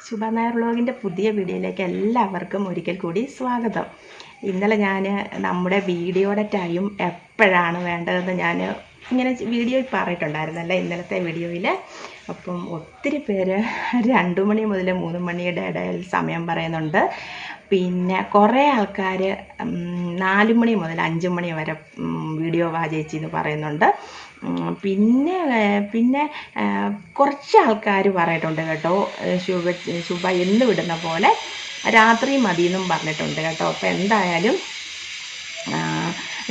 ശുഭ നായർ വ്ലോഗിൻ്റെ പുതിയ വീഡിയോയിലേക്ക് എല്ലാവർക്കും ഒരിക്കൽ കൂടി സ്വാഗതം. ഇന്നലെ ഞാൻ നമ്മുടെ വീഡിയോയുടെ ടൈം എപ്പോഴാണ് വേണ്ടതെന്ന് ഞാൻ ഇങ്ങനെ വീഡിയോയിൽ പറഞ്ഞിട്ടുണ്ടായിരുന്നല്ലേ, ഇന്നലത്തെ വീഡിയോയിൽ. അപ്പം ഒത്തിരി പേര് 2 മണി മുതൽ 3 മണിയുടെ ഇടയിൽ സമയം പറയുന്നുണ്ട്. പിന്നെ കുറേ ആൾക്കാർ 4 മണി മുതൽ 5 മണി വരെ വീഡിയോ വാചേച്ചി എന്ന് പറയുന്നുണ്ട്. പിന്നെ കുറച്ച് ആൾക്കാർ പറഞ്ഞിട്ടുണ്ട് കേട്ടോ, ശുഭ എന്ന് വിടുന്ന പോലെ രാത്രി മതിയെന്നും പറഞ്ഞിട്ടുണ്ട് കേട്ടോ. അപ്പോൾ എന്തായാലും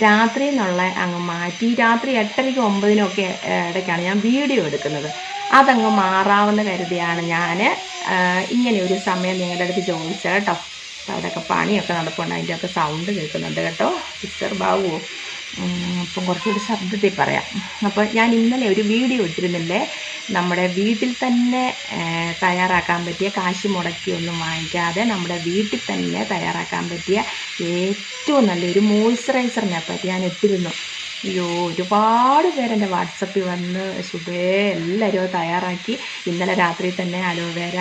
രാത്രി എന്നുള്ള അങ്ങ് മാറ്റി രാത്രി 8:30 9 ഇടയ്ക്കാണ് ഞാൻ വീഡിയോ എടുക്കുന്നത്. അതങ്ങ് മാറാമെന്ന് കരുതിയാണ് ഞാൻ ഇങ്ങനെ ഒരു സമയം നിങ്ങളുടെ അടുത്ത് ചോദിച്ചത് കേട്ടോ. അപ്പോൾ അവിടെയൊക്കെ പണിയൊക്കെ നടപ്പുണ്ട്, അതിൻ്റെയൊക്കെ സൗണ്ട് കേൾക്കുന്നുണ്ട് കേട്ടോ. സിസ്റ്റർ ബാബുവോ, അപ്പം കുറച്ചുകൂടി ശബ്ദത്തിൽ പറയാം. അപ്പോൾ ഞാൻ ഇന്നലെ ഒരു വീഡിയോ ഇട്ടിരുന്നില്ലേ, നമ്മുടെ വീട്ടിൽ തന്നെ തയ്യാറാക്കാൻ പറ്റിയ, കാശ് മുടക്കിയൊന്നും വാങ്ങിക്കാതെ നമ്മുടെ വീട്ടിൽ തന്നെ തയ്യാറാക്കാൻ പറ്റിയ ഏറ്റവും നല്ലൊരു മോയ്സ്ചറൈസറിനെ പറ്റി ഞാൻ ഇട്ടിരുന്നു. അയ്യോ, ഒരുപാട് പേരെൻ്റെ വാട്സപ്പിൽ വന്ന് ശുഭേ എല്ലാവരും തയ്യാറാക്കി. ഇന്നലെ രാത്രി തന്നെ അലോവേര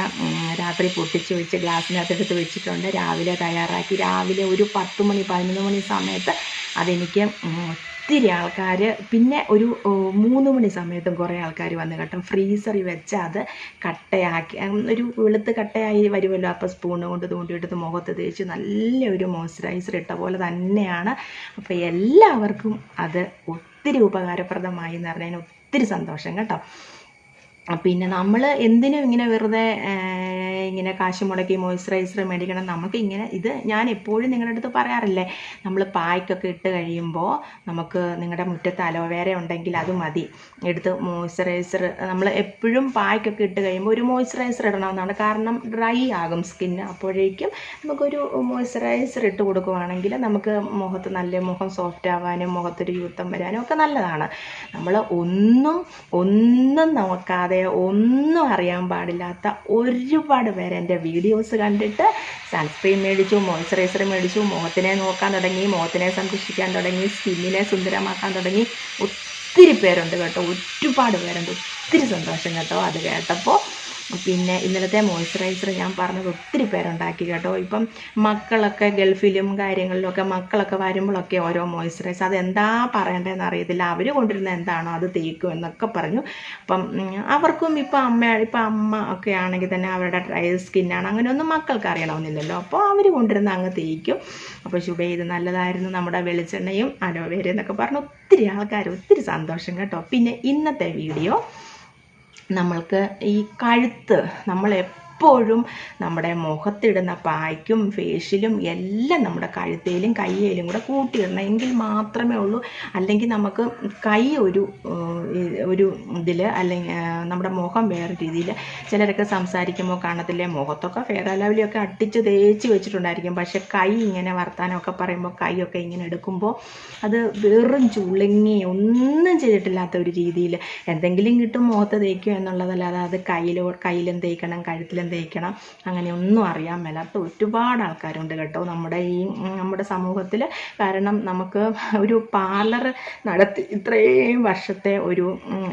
രാത്രി പൊട്ടിച്ച് വെച്ച് ഗ്ലാസ്സിനകത്തെടുത്ത് വെച്ചിട്ടുണ്ട്. രാവിലെ തയ്യാറാക്കി. രാവിലെ ഒരു 10 മണി 11 മണി സമയത്ത് അതെനിക്ക് ഒത്തിരി ആൾക്കാർ, പിന്നെ ഒരു 3 മണി സമയത്തും കുറേ ആൾക്കാർ വന്ന് കേട്ടോ. ഫ്രീസറിൽ വെച്ച് അത് കട്ടയാക്കി, ഒരു വെളുത്ത് കട്ടയായി വരുമല്ലോ. അപ്പോൾ സ്പൂണ് കൊണ്ട് തോണ്ടിയെടുത്ത് മുഖത്ത് തേച്ച് നല്ലൊരു മോയ്സ്ചറൈസർ ഇട്ട പോലെ തന്നെയാണ്. അപ്പോൾ എല്ലാവർക്കും അത് ഒത്തിരി ഉപകാരപ്രദമായി എന്ന് പറഞ്ഞാൽ ഒത്തിരി സന്തോഷം കേട്ടോ. പിന്നെ നമ്മൾ എന്തിനും ഇങ്ങനെ വെറുതെ ഇങ്ങനെ കാശ് മുടക്കി മോയ്സ്ചറൈസർ മേടിക്കണം. നമുക്ക് ഇങ്ങനെ ഇത് ഞാൻ എപ്പോഴും നിങ്ങളുടെ അടുത്ത് പറയാറില്ലേ, നമ്മൾ പായ്ക്കൊക്കെ ഇട്ട് കഴിയുമ്പോൾ നമുക്ക് നിങ്ങളുടെ മുറ്റത്ത് അലോവേര ഉണ്ടെങ്കിൽ അത് മതി, എടുത്ത് മോയ്സ്ചറൈസർ നമ്മൾ എപ്പോഴും പായ്ക്കൊക്കെ ഇട്ട് കഴിയുമ്പോൾ ഒരു മോയ്സ്ചറൈസർ ഇടണമെന്നാണ്. കാരണം ഡ്രൈ ആകും സ്കിന്ന്. അപ്പോഴേക്കും നമുക്കൊരു മോയ്സ്ചറൈസർ ഇട്ട് കൊടുക്കുവാണെങ്കിൽ നമുക്ക് മുഖത്ത് നല്ല മുഖം സോഫ്റ്റ് ആവാനും മുഖത്തൊരു യൂത്തം വരാനും ഒക്കെ നല്ലതാണ്. നമ്മൾ ഒന്നും നോക്കാതെ ഒന്നും അറിയാൻ പാടില്ലാത്ത ഒരുപാട് പേര് എൻ്റെ വീഡിയോസ് കണ്ടിട്ട് സൺസ്ക്രീൻ മേടിച്ചു, മോയ്സ്ചറൈസർ മേടിച്ചു, മുഖത്തിനെ നോക്കാൻ തുടങ്ങി, മുഖത്തിനെ സംരക്ഷിക്കാൻ തുടങ്ങി, സ്കിന്നിനെ സുന്ദരമാക്കാൻ തുടങ്ങി. ഒത്തിരി പേരുണ്ട് കേട്ടോ, ഒരുപാട് പേരുണ്ട്. ഒത്തിരി സന്തോഷം കേട്ടോ അത് കേട്ടപ്പോൾ. പിന്നെ ഇന്നലത്തെ മോയ്സ്ചറൈസർ ഞാൻ പറഞ്ഞത് ഒത്തിരി പേരുണ്ടാക്കി കേട്ടോ. ഇപ്പം മക്കളൊക്കെ ഗൾഫിലും കാര്യങ്ങളിലൊക്കെ മക്കളൊക്കെ വരുമ്പോഴൊക്കെ ഓരോ മോയ്സ്ചറൈസർ അതെന്താ പറയേണ്ടതെന്ന് അറിയത്തില്ല, അവർ കൊണ്ടിരുന്ന എന്താണോ അത് തേക്കും എന്നൊക്കെ പറഞ്ഞു. അപ്പം അവർക്കും ഇപ്പം അമ്മ ഒക്കെ ആണെങ്കിൽ തന്നെ അവരുടെ ഡ്രൈ സ്കിന്നാണ്, അങ്ങനെയൊന്നും മക്കൾക്ക് അറിയണമെന്നില്ലല്ലോ. അപ്പോൾ അവർ കൊണ്ടിരുന്ന അങ്ങ് തേക്കും. അപ്പോൾ ശുഭ ഇത് നല്ലതായിരുന്നു, നമ്മുടെ വെളിച്ചെണ്ണയും അലോവേര എന്നൊക്കെ പറഞ്ഞു ഒത്തിരി ആൾക്കാർ, ഒത്തിരി സന്തോഷം കേട്ടോ. പിന്നെ ഇന്നത്തെ വീഡിയോ നമ്മൾക്ക് ഈ കഴുത്ത്, നമ്മളെപ്പോഴും നമ്മുടെ മുഖത്തിടുന്ന പായ്ക്കും ഫേഷ്യലും എല്ലാം നമ്മുടെ കഴുത്തേലും കയ്യിലും കൂടെ കൂട്ടിയിടണം, എങ്കിൽ മാത്രമേ ഉള്ളൂ. അല്ലെങ്കിൽ നമുക്ക് കൈ ഒരു ഇതിൽ, അല്ലെങ്കിൽ നമ്മുടെ മുഖം വേറെ രീതിയിൽ. ചിലരൊക്കെ സംസാരിക്കുമ്പോൾ കാണത്തില്ലേ, മുഖത്തൊക്കെ ഫെയർ ലവ്ലിയൊക്കെ അട്ടിച്ച് തേച്ച് വെച്ചിട്ടുണ്ടായിരിക്കും, പക്ഷെ കൈ ഇങ്ങനെ വർത്താനമൊക്കെ പറയുമ്പോൾ കൈയൊക്കെ ഇങ്ങനെ എടുക്കുമ്പോൾ അത് വെറും ചുളുങ്ങി ഒന്നും ചെയ്തിട്ടില്ലാത്ത ഒരു രീതിയിൽ എന്തെങ്കിലും കിട്ടും മുഖത്ത് തേക്കും എന്നുള്ളതല്ലാതെ അത് കയ്യിലും തേക്കണം കഴുത്തിലും തേക്കണം അങ്ങനെയൊന്നും അറിയാൻ മേലാത്ത ഒരുപാട് ആൾക്കാരുണ്ട് കേട്ടോ നമ്മുടെ സമൂഹത്തിൽ. കാരണം നമുക്ക് ഒരു പാർലർ നടത്തി ഇത്രയും വർഷത്തെ ഒരു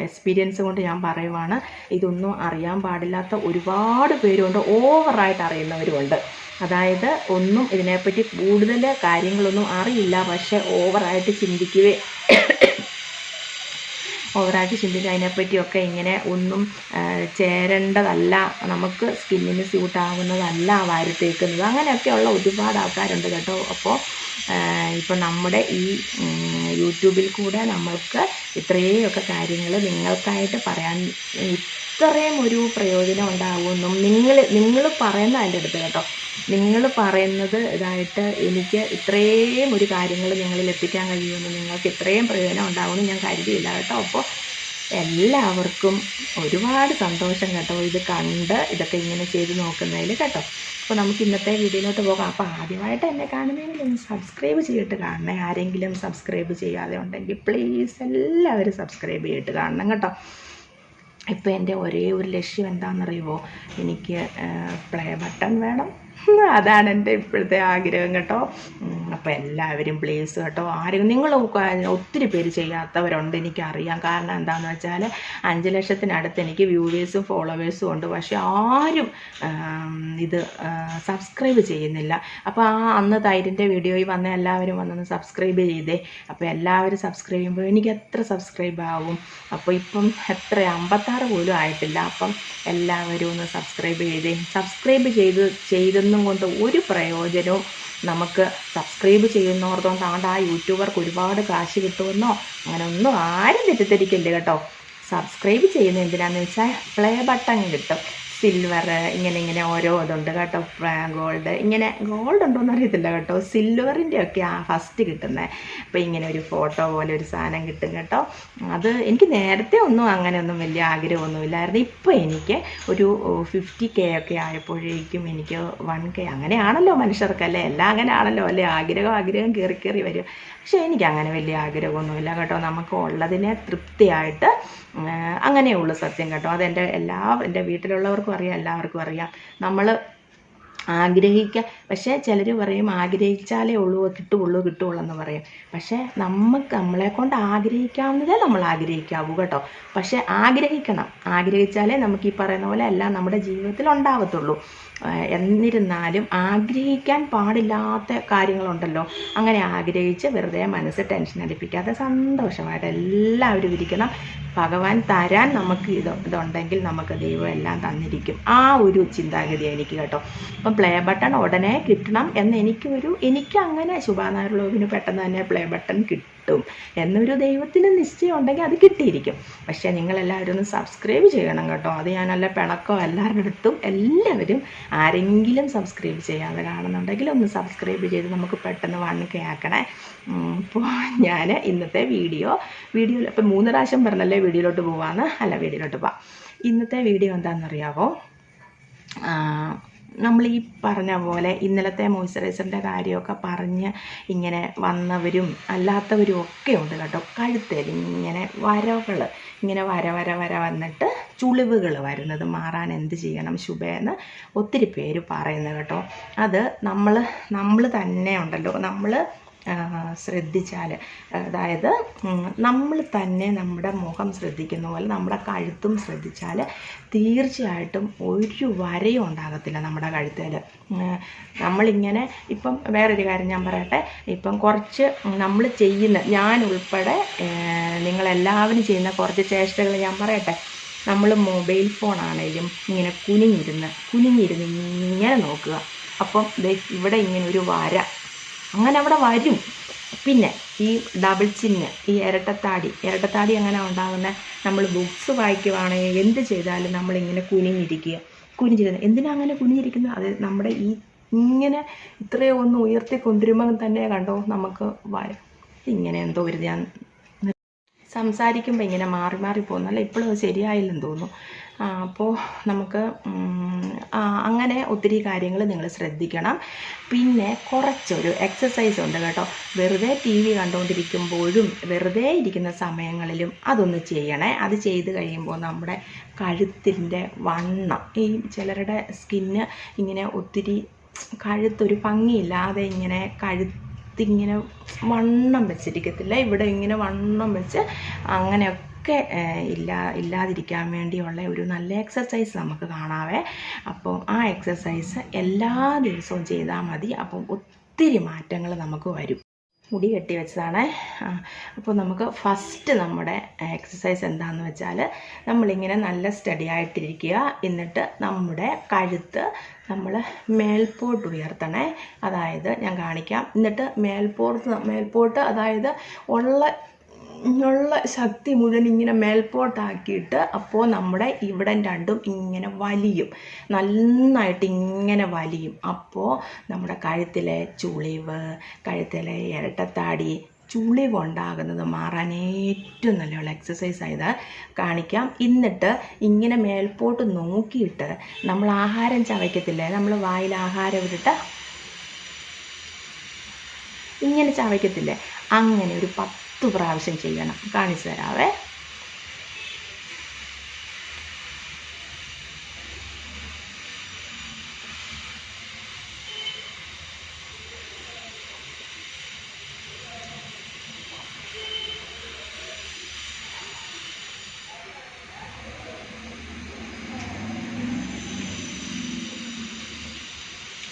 എക്സ്പീരിയൻസ് കൊണ്ട് ഞാൻ പറയുവാണ്, ഇതൊന്നും അറിയാൻ പാടില്ലാത്ത ഒരുപാട് പേരുണ്ട്, ഓവറായിട്ട് അറിയുന്നവരുമുണ്ട്. അതായത് ഒന്നും ഇതിനെപ്പറ്റി കൂടുതൽ കാര്യങ്ങളൊന്നും അറിയില്ല, പക്ഷേ ഓവറായിട്ട് ചിന്തിക്കുക അതിനെപ്പറ്റിയൊക്കെ ഇങ്ങനെ ഒന്നും ചേരേണ്ടതല്ല, നമുക്ക് സ്കിന്നിന് സ്യൂട്ടാകുന്നതല്ല വാരിത്തേക്കുന്നത്, അങ്ങനെയൊക്കെയുള്ള ഒരുപാട് ആൾക്കാരുണ്ട് കേട്ടോ. അപ്പോൾ ഇപ്പോൾ നമ്മുടെ ഈ യൂട്യൂബിൽ കൂടെ നമ്മൾക്ക് ഇത്രയൊക്കെ കാര്യങ്ങൾ നിങ്ങൾക്കായിട്ട് പറയാൻ ഇത്രയും ഒരു പ്രയോജനം ഉണ്ടാകുമെന്നും നിങ്ങൾ പറയുന്ന അതിൻ്റെ അടുത്ത് കേട്ടോ, നിങ്ങൾ പറയുന്നത് ഇതായിട്ട് എനിക്ക് ഇത്രയും ഒരു കാര്യങ്ങൾ നിങ്ങളിൽ എത്തിക്കാൻ കഴിയുമെന്ന്, നിങ്ങൾക്ക് ഇത്രയും പ്രയോജനം ഉണ്ടാകുമെന്ന് ഞാൻ കരുതിയില്ല കേട്ടോ. അപ്പോൾ എല്ലാവർക്കും ഒരുപാട് സന്തോഷം കേട്ടോ ഇത് കണ്ട് ഇതൊക്കെ ഇങ്ങനെ ചെയ്ത് നോക്കുന്നതിൽ കേട്ടോ. അപ്പോൾ നമുക്ക് ഇന്നത്തെ വീഡിയോയിലോട്ട് പോകാം. അപ്പോൾ ആദ്യമായിട്ട് എന്നെ കാണുന്നെങ്കിൽ സബ്സ്ക്രൈബ് ചെയ്തിട്ട് കാണണേ. ആരെങ്കിലും സബ്സ്ക്രൈബ് ചെയ്യാതെ ഉണ്ടെങ്കിൽ പ്ലീസ് എല്ലാവരും സബ്സ്ക്രൈബ് ചെയ്തിട്ട് കാണണം കേട്ടോ. ഇപ്പോൾ എൻ്റെ ഒരേ ഒരു ലക്ഷ്യം എന്താണെന്നറിയുമോ, എനിക്ക് പ്ലേ ബട്ടൺ വേണം, അതാണ് എൻ്റെ ഇപ്പോഴത്തെ ആഗ്രഹം കേട്ടോ. അപ്പോൾ അപ്പോൾ എല്ലാവരും പ്ലീസ് കേട്ടോ, ആരും നിങ്ങൾ ഒത്തിരി പേര് ചെയ്യാത്തവരുണ്ട് എനിക്കറിയാം. കാരണം എന്താണെന്ന് വെച്ചാൽ 5 ലക്ഷത്തിനടുത്ത് എനിക്ക് വ്യൂവേഴ്സും ഫോളോവേഴ്സും ഉണ്ട്. പക്ഷേ ആരും ഇത് സബ്സ്ക്രൈബ് ചെയ്യുന്നില്ല. അപ്പോൾ അന്ന് തൈരിൻ്റെ വീഡിയോയിൽ വന്ന എല്ലാവരും വന്നൊന്ന് സബ്സ്ക്രൈബ് ചെയ്തേ. അപ്പോൾ എല്ലാവരും സബ്സ്ക്രൈബ് ചെയ്യുമ്പോൾ എനിക്ക് എത്ര സബ്സ്ക്രൈബ് ആവും? അപ്പോൾ ഇപ്പം എത്ര 56 പോലും ആയിട്ടില്ല. അപ്പം എല്ലാവരും ഒന്ന് സബ്സ്ക്രൈബ് ചെയ്തേ. സബ്സ്ക്രൈബ് ചെയ്തെന്നും കൊണ്ട് ഒരു പ്രയോജനവും നമുക്ക് സബ്സ്ക്രൈബ് ചെയ്യുന്നോർത്തോണ്ട് ആ യൂട്യൂബർക്ക് ഒരുപാട് കാശ് കിട്ടുമെന്നോ അങ്ങനെ ഒന്നും ആരും തെറ്റിദ്ധരിക്കില്ല കേട്ടോ. സബ്സ്ക്രൈബ് ചെയ്യുന്നത് എന്തിനാണെന്ന് വെച്ചാൽ പ്ലേ ബട്ടൺ കിട്ടും, സിൽവർ, ഇങ്ങനെ ഓരോ ഇതുണ്ട് കേട്ടോ, ഗോൾഡ്, ഇങ്ങനെ ഗോൾഡ് ഉണ്ടോയെന്ന് അറിയത്തില്ല കേട്ടോ, സിൽവറിൻ്റെ ഒക്കെ ഫസ്റ്റ് കിട്ടുന്നത്. അപ്പോൾ ഇങ്ങനെ ഒരു ഫോട്ടോ പോലെ ഒരു സാധനം കിട്ടും കേട്ടോ. അത് എനിക്ക് നേരത്തെ അങ്ങനെയൊന്നും വലിയ ആഗ്രഹമൊന്നുമില്ലായിരുന്നു. ഇപ്പോൾ എനിക്ക് ഒരു 50K ഒക്കെ ആയപ്പോഴേക്കും എനിക്ക് 1K, അങ്ങനെയാണല്ലോ മനുഷ്യർക്കല്ലേ, എല്ലാം അങ്ങനെയാണല്ലോ അല്ലേ, ആഗ്രഹം കയറി വരും. പക്ഷേ എനിക്കങ്ങനെ വലിയ ആഗ്രഹമൊന്നുമില്ല കേട്ടോ. നമുക്ക് ഉള്ളതിനെ തൃപ്തിയായിട്ട് അങ്ങനെയുള്ളൂ സത്യം കേട്ടോ. അതെൻ്റെ എൻ്റെ വീട്ടിലുള്ളവർക്കും അറിയാം, എല്ലാവർക്കും അറിയാം. നമ്മൾ ആഗ്രഹിക്കുക, പക്ഷേ ചിലർ പറയും ആഗ്രഹിച്ചാലേ കിട്ടുള്ളൂ എന്ന് പറയും. പക്ഷേ നമ്മളെ കൊണ്ട് ആഗ്രഹിക്കാവുന്നതേ നമ്മൾ ആഗ്രഹിക്കാവൂ കേട്ടോ. പക്ഷേ ആഗ്രഹിച്ചാലേ നമുക്ക് ഈ പറയുന്ന പോലെ എല്ലാം നമ്മുടെ ജീവിതത്തിൽ ഉണ്ടാവത്തുള്ളൂ. എന്നിരുന്നാലും ആഗ്രഹിക്കാൻ പാടില്ലാത്ത കാര്യങ്ങളുണ്ടല്ലോ, അങ്ങനെ ആഗ്രഹിച്ച് വെറുതെ മനസ്സ് ടെൻഷൻ അടിപ്പിക്കാതെ സന്തോഷമായിട്ട് എല്ലാവരും ഇരിക്കണം. ഭഗവാൻ തരാൻ നമുക്ക് ഇതുണ്ടെങ്കിൽ നമുക്ക് ദൈവം എല്ലാം തന്നിരിക്കും. ആ ഒരു ചിന്താഗതി എനിക്ക് കേട്ടോ. അപ്പം പ്ലേ ബട്ടൺ ഉടനെ കിട്ടണം എന്ന് എനിക്ക് അങ്ങനെ ശുഭാനാരുള്ളതിന് പെട്ടെന്ന് തന്നെ പ്ലേ ബട്ടൺ കിട്ടും എന്നൊരു ദൈവത്തിന് നിശ്ചയം ഉണ്ടെങ്കിൽ അത് കിട്ടിയിരിക്കും. പക്ഷേ നിങ്ങളെല്ലാവരും ഒന്ന് സബ്സ്ക്രൈബ് ചെയ്യണം കേട്ടോ. അത് ഞാനല്ല പിണക്കോ എല്ലാവരുടെ അടുത്തും എല്ലാവരും ആരെങ്കിലും സബ്സ്ക്രൈബ് ചെയ്യാതെ കാണുന്നുണ്ടെങ്കിൽ ഒന്ന് സബ്സ്ക്രൈബ് ചെയ്ത് നമുക്ക് പെട്ടെന്ന് 1K ആക്കണേ. ഇപ്പോൾ ഞാൻ ഇന്നത്തെ വീഡിയോയിൽ ഇപ്പം 3 പ്രാവശ്യം പറഞ്ഞല്ലേ വീഡിയോയിലോട്ട് പോവാം. ഇന്നത്തെ വീഡിയോ എന്താണെന്നറിയാവോ? നമ്മൾ ഈ പറഞ്ഞ പോലെ ഇന്നലത്തെ മോയ്സ്ചറൈസറിൻ്റെ കാര്യമൊക്കെ പറഞ്ഞ് ഇങ്ങനെ വന്നവരും അല്ലാത്തവരും ഒക്കെ ഉണ്ട് കേട്ടോ. കഴുത്തേൽ ഇങ്ങനെ വരകൾ, ഇങ്ങനെ വര വന്നിട്ട് ചുളിവുകൾ വരുന്നത് മാറാൻ എന്ത് ചെയ്യണം ശുഭേന്ന് ഒത്തിരി പേര് പറയുന്നത് കേട്ടോ. അത് നമ്മൾ തന്നെ ഉണ്ടല്ലോ, നമ്മൾ ശ്രദ്ധിച്ചാൽ, അതായത് നമ്മൾ തന്നെ നമ്മുടെ മുഖം ശ്രദ്ധിക്കുന്ന പോലെ നമ്മുടെ കഴുത്തും ശ്രദ്ധിച്ചാൽ തീർച്ചയായിട്ടും ഒരു വരയും ഉണ്ടാകത്തില്ല നമ്മുടെ കഴുത്തേൽ. നമ്മളിങ്ങനെ ഇപ്പം വേറൊരു കാര്യം ഞാൻ പറയട്ടെ. ഇപ്പം കുറച്ച് നമ്മൾ ഞാൻ ഉൾപ്പെടെ നിങ്ങളെല്ലാവരും ചെയ്യുന്ന കുറച്ച് ചേഷ്ടകൾ ഞാൻ പറയട്ടെ. നമ്മൾ മൊബൈൽ ഫോണാണേലും ഇങ്ങനെ കുനിഞ്ഞിരുന്ന് ഇങ്ങനെ നോക്കുക. അപ്പം ഇവിടെ ഇങ്ങനെ ഒരു വര അങ്ങനെ അവിടെ വരും. പിന്നെ ഈ ഡബിൾ ചിന്ന്, ഈ ഇരട്ടത്താടി എങ്ങനെ ഉണ്ടാകുന്നത്? നമ്മൾ ബുക്സ് വായിക്കുവാണെങ്കിൽ എന്ത് ചെയ്താലും നമ്മളിങ്ങനെ കുനിഞ്ഞിരുന്ന് എന്തിനാ അങ്ങനെ കുനിഞ്ഞിരിക്കുന്നത്? അത് നമ്മുടെ ഇങ്ങനെ ഇത്രയോ ഒന്ന് ഉയർത്തിക്കൊണ്ടിരുമ്പോൾ തന്നെ കണ്ടോ നമുക്ക് ഇങ്ങനെ എന്തോ ഒരു ഞാൻ സംസാരിക്കുമ്പോൾ ഇങ്ങനെ മാറി പോകുന്നല്ല, ഇപ്പോഴും അത് ശരിയായില്ലെന്ന് തോന്നുന്നു. അപ്പോൾ നമുക്ക് അങ്ങനെ ഒത്തിരി കാര്യങ്ങൾ നിങ്ങൾ ശ്രദ്ധിക്കണം. പിന്നെ കുറച്ചൊരു എക്സസൈസ് ഉണ്ട് കേട്ടോ. വെറുതെ TV കണ്ടുകൊണ്ടിരിക്കുമ്പോഴും വെറുതെ ഇരിക്കുന്ന സമയങ്ങളിലും അതൊന്ന് ചെയ്യണേ. അത് ചെയ്ത് കഴിയുമ്പോൾ നമ്മുടെ കഴുത്തിൻ്റെ വണ്ണം, ഈ ചിലരുടെ സ്കിന്ന് ഇങ്ങനെ ഒത്തിരി കഴുത്തൊരു ഭംഗിയില്ലാതെ ഇങ്ങനെ ഇങ്ങനെ വണ്ണം വെച്ചിരിക്കത്തില്ല, ഇവിടെ ഇങ്ങനെ വണ്ണം വെച്ച് അങ്ങനെയൊക്കെ ഇല്ലാതിരിക്കാൻ വേണ്ടിയുള്ള ഒരു നല്ല എക്സസൈസ് നമുക്ക് കാണാവേ. അപ്പോൾ ആ എക്സസൈസ് എല്ലാ ദിവസവും ചെയ്താൽ മതി. അപ്പം ഒത്തിരി മാറ്റങ്ങൾ നമുക്ക് വരും. മുടി കെട്ടി വെച്ചതാണ്. അപ്പോൾ നമുക്ക് ഫസ്റ്റ് നമ്മുടെ എക്സസൈസ് എന്താണെന്ന് വെച്ചാൽ നമ്മളിങ്ങനെ നല്ല സ്റ്റഡി ആയിട്ടിരിക്കുക. എന്നിട്ട് നമ്മുടെ കഴുത്ത് നമ്മൾ മേൽപോട്ട് ഉയർത്തണേ. അതായത് ഞാൻ കാണിക്കാം. എന്നിട്ട് മേൽപോട്ട് അതായത് ഉള്ള ശക്തി മുഴുവൻ ഇങ്ങനെ മേൽപോട്ടാക്കിയിട്ട് അപ്പോൾ നമ്മുടെ ഇവിടെ രണ്ടും ഇങ്ങനെ വലിയും, നന്നായിട്ട് ഇങ്ങനെ വലിയും. അപ്പോൾ നമ്മുടെ കഴുത്തിലെ ചുളിവ്, കഴുത്തിലെ ഇരട്ടത്താടി, ചുളിവുണ്ടാകുന്നത് മാറാൻ ഏറ്റവും നല്ലയുള്ള എക്സസൈസ് ആയത് കാണിക്കാം. എന്നിട്ട് ഇങ്ങനെ മേൽപോട്ട് നോക്കിയിട്ട് നമ്മൾ ആഹാരം ചവയ്ക്കത്തില്ലേ, നമ്മൾ വായിൽ ആഹാരം ഇട്ടിട്ട് ഇങ്ങനെ ചവയ്ക്കത്തില്ലേ, അങ്ങനെ ഒരു 10 പ്രാവശ്യം ചെയ്യണം. കാണിച്ചു തരാവേ.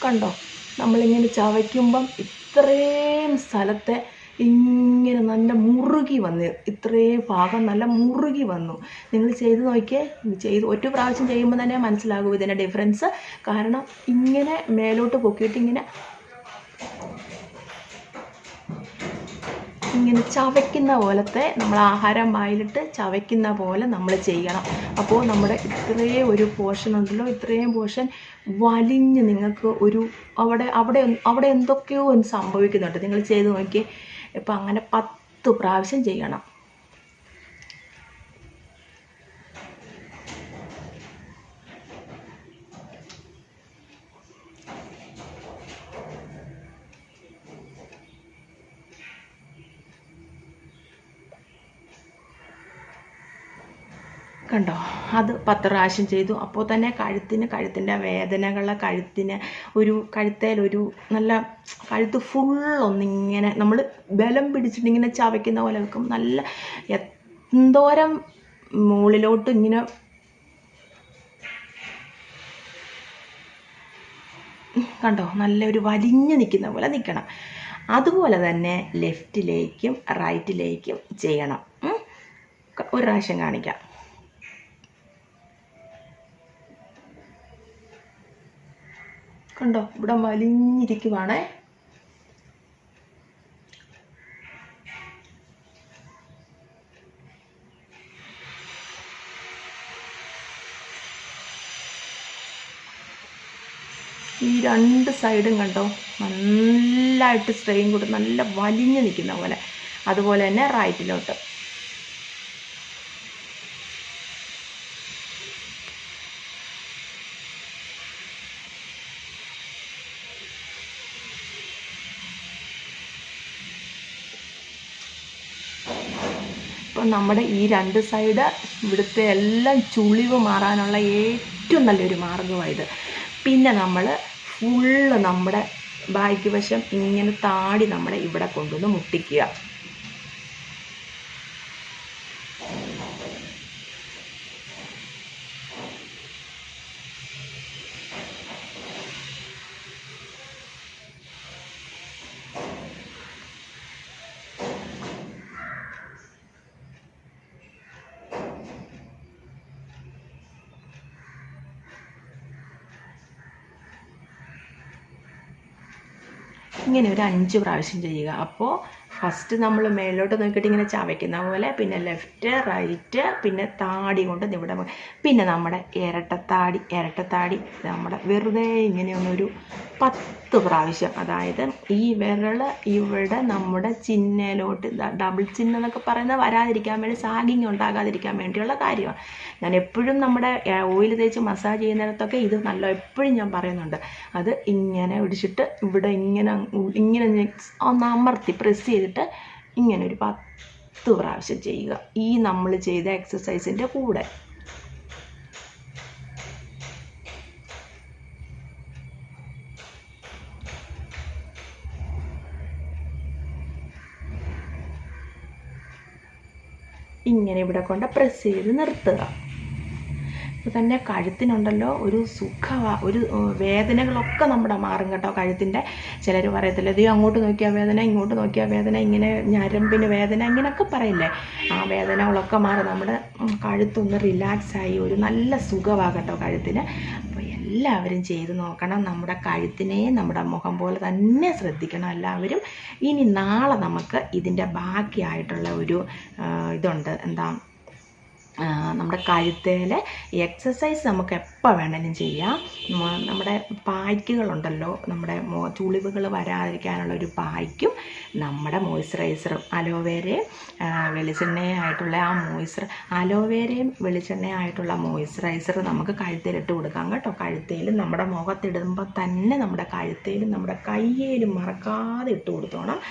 കണ്ടോ, നമ്മളിങ്ങനെ ചവയ്ക്കുമ്പം ഇത്രയും സ്ഥലത്തെ ഇങ്ങനെ നല്ല മുറുകി വന്ന്, ഇത്രയും ഭാഗം നല്ല മുറുകി വന്നു. നിങ്ങൾ ചെയ്ത് നോക്കിയേ, ഒരു പ്രാവശ്യം ചെയ്യുമ്പോൾ തന്നെ മനസ്സിലാകും ഇതിൻ്റെ ഡിഫറൻസ്. കാരണം ഇങ്ങനെ മേലോട്ട് പൊക്കിയിട്ട് ഇങ്ങനെ ചവയ്ക്കുന്ന പോലത്തെ, നമ്മൾ ആഹാരം വായിലിട്ട് ചവയ്ക്കുന്ന പോലെ നമ്മൾ ചെയ്യണം. അപ്പോൾ നമ്മുടെ ഇത്രയും ഒരു പോർഷൻ ഉണ്ടല്ലോ, ഇത്രയും പോർഷൻ വലിഞ്ഞ് നിങ്ങൾക്ക് ഒരു അവിടെ എന്തൊക്കെയോ ഒന്ന് സംഭവിക്കുന്നുണ്ട്. നിങ്ങൾ ചെയ്ത് നോക്കിയേ. ഇപ്പം അങ്ങനെ 10 പ്രാവശ്യം ചെയ്യണം. കണ്ടോ, അത് 10 പ്രാവശ്യം ചെയ്തു. അപ്പോൾ തന്നെ കഴുത്തിൻ്റെ വേദനകൾ, കഴുത്തേലൊരു നല്ല കഴുത്ത് ഫുള്ളൊന്നിങ്ങനെ നമ്മൾ ബലം പിടിച്ചിട്ടിങ്ങനെ ചവയ്ക്കുന്ന പോലെ വെക്കും. നല്ല എന്തോരം മുകളിലോട്ട് ഇങ്ങനെ കണ്ടോ, നല്ലൊരു വലിഞ്ഞ് നിൽക്കുന്ന പോലെ നിൽക്കണം. അതുപോലെ തന്നെ ലെഫ്റ്റിലേക്കും റൈറ്റിലേക്കും ചെയ്യണം. ഒരു പ്രാവശ്യം കാണിക്കാം. കണ്ടോ, ഇവിടെ വലിഞ്ഞിരിക്കുവാണേ. ഈ 2 സൈഡും കണ്ടോ, നല്ലതായിട്ട് സ്ട്രെയിൻ കൊടുത്ത് നല്ല വലിഞ്ഞ് നിൽക്കുന്ന പോലെ. അതുപോലെ തന്നെ റൈറ്റിലോട്ട്. ഇപ്പം നമ്മുടെ ഈ 2 സൈഡ് ഇവിടുത്തെ എല്ലാം ചുളിവ് മാറാനുള്ള ഏറ്റവും നല്ലൊരു മാർഗ്ഗമായത്. പിന്നെ നമ്മൾ ഫുള്ള് നമ്മുടെ ബാക്ക് വശം ഇങ്ങനെ താടി നമ്മുടെ ഇവിടെ കൊണ്ടുവന്ന് മുട്ടിക്കുക. ഇങ്ങനെ ഒരു 5 പ്രാവശ്യം ചെയ്യുക. അപ്പോൾ ഫസ്റ്റ് നമ്മൾ മേലോട്ട് നോക്കിയിട്ട് ഇങ്ങനെ ചവയ്ക്കുന്ന പോലെ, പിന്നെ ലെഫ്റ്റ് റൈറ്റ്, പിന്നെ താടി കൊണ്ട് ഇവിടെ, പിന്നെ നമ്മുടെ ഇരട്ടത്താടി നമ്മുടെ വെറുതെ ഇങ്ങനെയൊന്നൊരു 10 പ്രാവശ്യം. അതായത് ഈ വിരൽ ഇവിടെ നമ്മുടെ ചിഹ്നയിലോട്ട്, ഡബിൾ ചിഹ്നം എന്നൊക്കെ പറയുന്നത് വരാതിരിക്കാൻ വേണ്ടി, സാഗിങ് ഉണ്ടാകാതിരിക്കാൻ വേണ്ടിയുള്ള കാര്യമാണ്. ഞാൻ എപ്പോഴും നമ്മുടെ ഓയിൽ തേച്ച് മസാജ് ചെയ്യുന്നിടത്തൊക്കെ ഇത് എപ്പോഴും ഞാൻ പറയുന്നുണ്ട്. അത് ഇങ്ങനെ പിടിച്ചിട്ട് ഇവിടെ ഇങ്ങനെ ഒന്ന് അമർത്തി പ്രസ് ചെയ്തിട്ട് ഇങ്ങനെ ഒരു 10 പ്രാവശ്യം ചെയ്യുക. ഈ നമ്മൾ ചെയ്ത എക്സസൈസിൻ്റെ കൂടെ. ഇങ്ങനെ ഇവിടെ കൊണ്ട് പ്രസ് ചെയ്ത് നിർത്തുക. അപ്പോൾ തന്നെ കഴുത്തിനുണ്ടല്ലോ ഒരു ഒരു വേദനകളൊക്കെ നമ്മുടെ മാറും കേട്ടോ കഴുത്തിൻ്റെ. ചിലർ പറയത്തില്ല, ഇത് അങ്ങോട്ട് നോക്കിയാൽ വേദന, ഇങ്ങോട്ട് നോക്കിയാൽ വേദന, ഇങ്ങനെ ഞരമ്പിന് വേദന, ഇങ്ങനെയൊക്കെ പറയില്ലേ. ആ വേദനകളൊക്കെ മാറും. നമ്മുടെ കഴുത്തൊന്ന് റിലാക്സായി ഒരു നല്ല സുഖമാണ് കേട്ടോ കഴുത്തിന്. അപ്പോൾ എല്ലാവരും ചെയ്ത് നോക്കണം. നമ്മുടെ കഴുത്തിനെയും നമ്മുടെ മുഖം പോലെ തന്നെ ശ്രദ്ധിക്കണം എല്ലാവരും. ഇനി നാളെ നമുക്ക് ഇതിൻ്റെ ബാക്കിയായിട്ടുള്ള ഒരു ഇതുണ്ട്, എന്താ, നമ്മുടെ കഴുത്തേൽ എക്സസൈസ് നമുക്ക് എപ്പോൾ വേണമെങ്കിലും ചെയ്യാം. നമ്മുടെ പായ്ക്കുകളുണ്ടല്ലോ, നമ്മുടെ ചുളിവുകൾ വരാതിരിക്കാനുള്ള ഒരു പായ്ക്കും നമ്മുടെ മോയ്സ്ചറൈസറും, അലോവേരയും വെളിച്ചെണ്ണയായിട്ടുള്ള അലോവേരയും വെളിച്ചെണ്ണയായിട്ടുള്ള മോയ്സ്ചറൈസർ നമുക്ക് കഴുത്തേലിട്ട് കൊടുക്കാം കേട്ടോ. കഴുത്തേലും നമ്മുടെ മുഖത്തിടുമ്പോൾ തന്നെ നമ്മുടെ കഴുത്തേലും നമ്മുടെ കയ്യിലും മറക്കാതെ ഇട്ട് കൊടുത്തോണം.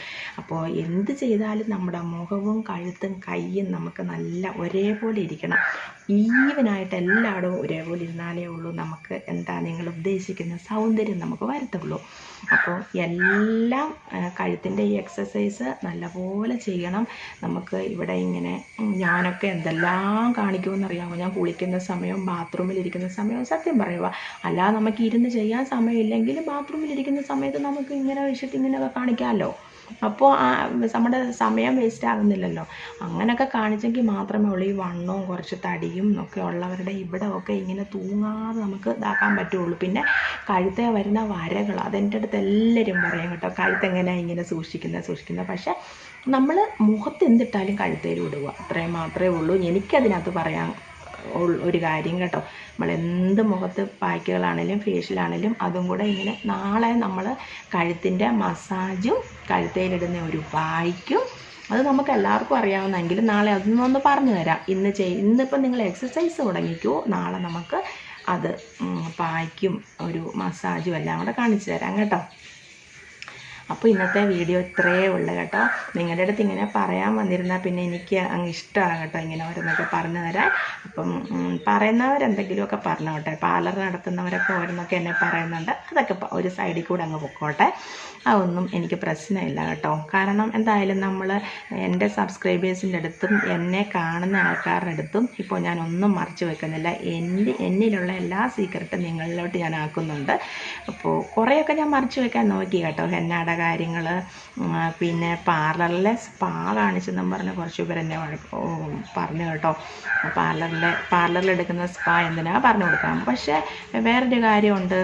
അപ്പോൾ എന്ത് ചെയ്താലും നമ്മുടെ മുഖവും കഴുത്തും കയ്യും നമുക്ക് നല്ല ഒരേപോലെ ഇരിക്കണം. ഈവനായിട്ട് എല്ലായിടവും ഒരേപോലെ ഇരുന്നാലേ ഉള്ളൂ നമുക്ക് എന്താ നിങ്ങൾ ഉദ്ദേശിക്കുന്ന സൗന്ദര്യം നമുക്ക് വരത്തുള്ളൂ. അപ്പോൾ എല്ലാം കഴുത്തിൻ്റെ ഈ എക്സസൈസ് നല്ലപോലെ ചെയ്യണം. നമുക്ക് ഇവിടെ ഇങ്ങനെ ഞാനൊക്കെ എന്തെല്ലാം കാണിക്കുമെന്നറിയാമോ? ഞാൻ കുളിക്കുന്ന സമയവും ബാത്റൂമിലിരിക്കുന്ന സമയവും സത്യം പറയുക. അല്ലാതെ നമുക്ക് ഇരുന്ന് ചെയ്യാൻ സമയമില്ലെങ്കിൽ ബാത്റൂമിലിരിക്കുന്ന സമയത്ത് നമുക്ക് ഇങ്ങനെ വെച്ചിട്ട് ഇങ്ങനെയൊക്കെ കാണിക്കാമല്ലോ. അപ്പോൾ നമ്മുടെ സമയം വേസ്റ്റ് ആകുന്നില്ലല്ലോ. അങ്ങനെയൊക്കെ കാണിച്ചെങ്കിൽ മാത്രമേ ഉള്ളൂ ഈ വണ്ണവും കുറച്ച് തടിയും ഒക്കെ ഉള്ളവരുടെ ഇവിടെ ഒക്കെ ഇങ്ങനെ തൂങ്ങാതെ നമുക്ക് ഇതാക്കാൻ പറ്റുള്ളൂ. പിന്നെ കഴുത്തെ വരുന്ന വരകൾ അതെൻ്റെ അടുത്ത് എല്ലാവരും പറയും കേട്ടോ, കഴുത്തെങ്ങനെയാണ് ഇങ്ങനെ സൂക്ഷിക്കുന്നത്. പക്ഷേ നമ്മൾ മുഖത്ത് എന്തിട്ടാലും കഴുത്തേൽ ഇടുക, അത്രയും മാത്രമേ ഉള്ളൂ എനിക്കതിനകത്ത് പറയാൻ ഒരു കാര്യം കേട്ടോ. നമ്മൾ എന്ത് മുഖത്ത് പായ്ക്കുകളാണേലും ഫേഷ്യലാണേലും അതും കൂടെ ഇങ്ങനെ നാളെ നമ്മൾ കഴുത്തിൻ്റെ മസാജും കഴുത്തേലിടുന്ന ഒരു പായ്ക്കും അത് നമുക്ക് എല്ലാവർക്കും അറിയാവുന്നെങ്കിലും നാളെ അതൊന്നൊന്ന് പറഞ്ഞു തരാം. ഇന്നിപ്പം നിങ്ങൾ എക്സസൈസ് തുടങ്ങിക്കോ, നാളെ നമുക്ക് അത് പായ്ക്കും ഒരു മസാജും എല്ലാം കൂടെ കാണിച്ചു തരാം കേട്ടോ. അപ്പോൾ ഇന്നത്തെ വീഡിയോ ഇത്രയേ ഉള്ളൂ കേട്ടോ. നിങ്ങളുടെ അടുത്ത് ഇങ്ങനെ പറയാൻ വന്നിരുന്നാൽ പിന്നെ എനിക്ക് അങ്ങ് ഇഷ്ടമാണ് കേട്ടോ ഇങ്ങനെ ഓരോന്നൊക്കെ പറഞ്ഞു തരാൻ. അപ്പം പറയുന്നവരെന്തെങ്കിലുമൊക്കെ പറഞ്ഞോട്ടെ. പാർലർ നടത്തുന്നവരൊക്കെ ഓരോന്നൊക്കെ എന്നെ പറയുന്നുണ്ട്, അതൊക്കെ ഒരു സൈഡിൽ കൂടെ അങ്ങ് പൊക്കോട്ടെ. അതൊന്നും എനിക്ക് പ്രശ്നമില്ല കേട്ടോ. കാരണം എന്തായാലും നമ്മൾ എൻ്റെ സബ്സ്ക്രൈബേഴ്സിൻ്റെ അടുത്തും എന്നെ കാണുന്ന ആൾക്കാരുടെ അടുത്തും ഇപ്പോൾ ഞാനൊന്നും മറച്ചു വെക്കുന്നില്ല. എന്നിലുള്ള എല്ലാ സീക്രട്ടും നിങ്ങളിലോട്ട് ഞാൻ ആക്കുന്നുണ്ട്. അപ്പോൾ കുറേയൊക്കെ ഞാൻ മറച്ചു വെക്കാൻ നോക്കി കേട്ടോ. ഹെന്നയുടെ കാര്യങ്ങൾ, പിന്നെ പാർലറിലെ സ്പാ കാണിച്ചെന്നും പറഞ്ഞ് കുറച്ച് പേർ എന്നെ പറഞ്ഞു കേട്ടോ. പാർലറിലെടുക്കുന്ന സ്പാ എന്തിനാ പറഞ്ഞു കൊടുക്കാം. പക്ഷേ വേറൊരു കാര്യമുണ്ട്,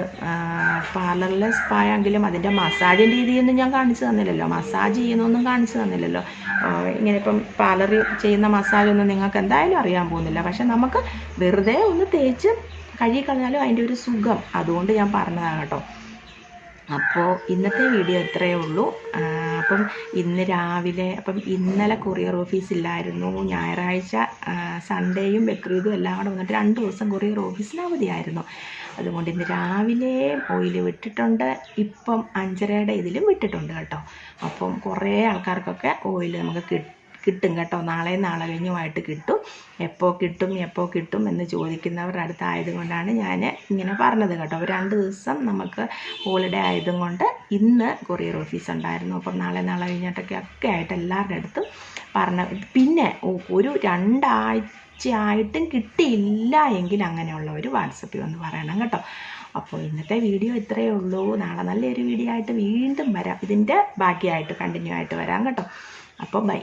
പാർലറിലെ സ്പാ എങ്കിലും അതിൻ്റെ മസാജിൻ്റെ രീതിയൊന്നും ഞാൻ കാണിച്ചു തന്നില്ലല്ലോ, മസാജ് ചെയ്യുന്നൊന്നും കാണിച്ചു തന്നില്ലല്ലോ. ഇങ്ങനെ ഇപ്പം പാർലറിൽ ചെയ്യുന്ന മസാജൊന്നും നിങ്ങൾക്ക് എന്തായാലും അറിയാൻ പോകുന്നില്ല. പക്ഷെ നമുക്ക് വെറുതെ ഒന്ന് തേച്ച് കഴുകിക്കളഞ്ഞാലും അതിൻ്റെ ഒരു സുഖം, അതുകൊണ്ട് ഞാൻ പറഞ്ഞതാണ് കേട്ടോ. അപ്പോൾ ഇന്നത്തെ വീഡിയോ ഇത്രയേ ഉള്ളൂ. അപ്പം ഇന്ന് രാവിലെ ഇന്നലെ കൊറിയർ ഓഫീസില്ലായിരുന്നു. ഞായറാഴ്ച സൺഡേയും ബക്രീദും എല്ലാം കൂടെ വന്നിട്ട് 2 ദിവസം കൊറിയർ ഓഫീസിന് അവധിയായിരുന്നു. അതുകൊണ്ട് ഇന്ന് രാവിലെ ഓയിൽ വിട്ടിട്ടുണ്ട്. ഇപ്പം 5:30 ഇതിലും വിട്ടിട്ടുണ്ട് കേട്ടോ. അപ്പം കുറേ ആൾക്കാർക്കൊക്കെ ഓയിൽ നമുക്ക് കിട്ടും കേട്ടോ. നാളെ കഴിഞ്ഞുമായിട്ട് കിട്ടും. എപ്പോൾ കിട്ടും എന്ന് ചോദിക്കുന്നവരുടെ അടുത്തായതുകൊണ്ടാണ് ഞാൻ ഇങ്ങനെ പറഞ്ഞത് കേട്ടോ. 2 ദിവസം നമുക്ക് ഹോളിഡേ ആയതും കൊണ്ട് ഇന്ന് കൊറിയർ ഓഫീസ് ഉണ്ടായിരുന്നു. അപ്പം നാളെ കഴിഞ്ഞിട്ടൊക്കെ ആയിട്ട് എല്ലാവരുടെ അടുത്തും പിന്നെ ഒരു 2 ആഴ്ചയായിട്ടും കിട്ടിയില്ല എങ്കിൽ അങ്ങനെയുള്ളവർ വാട്സപ്പിൽ വന്ന് പറയണം കേട്ടോ. അപ്പോൾ ഇന്നത്തെ വീഡിയോ ഇത്രയേ ഉള്ളൂ. നാളെ നല്ലൊരു വീഡിയോ ആയിട്ട് വീണ്ടും വരാം. ഇതിൻ്റെ ബാക്കിയായിട്ട് കണ്ടിന്യൂ ആയിട്ട് വരാം കേട്ടോ. അപ്പോൾ ബൈ.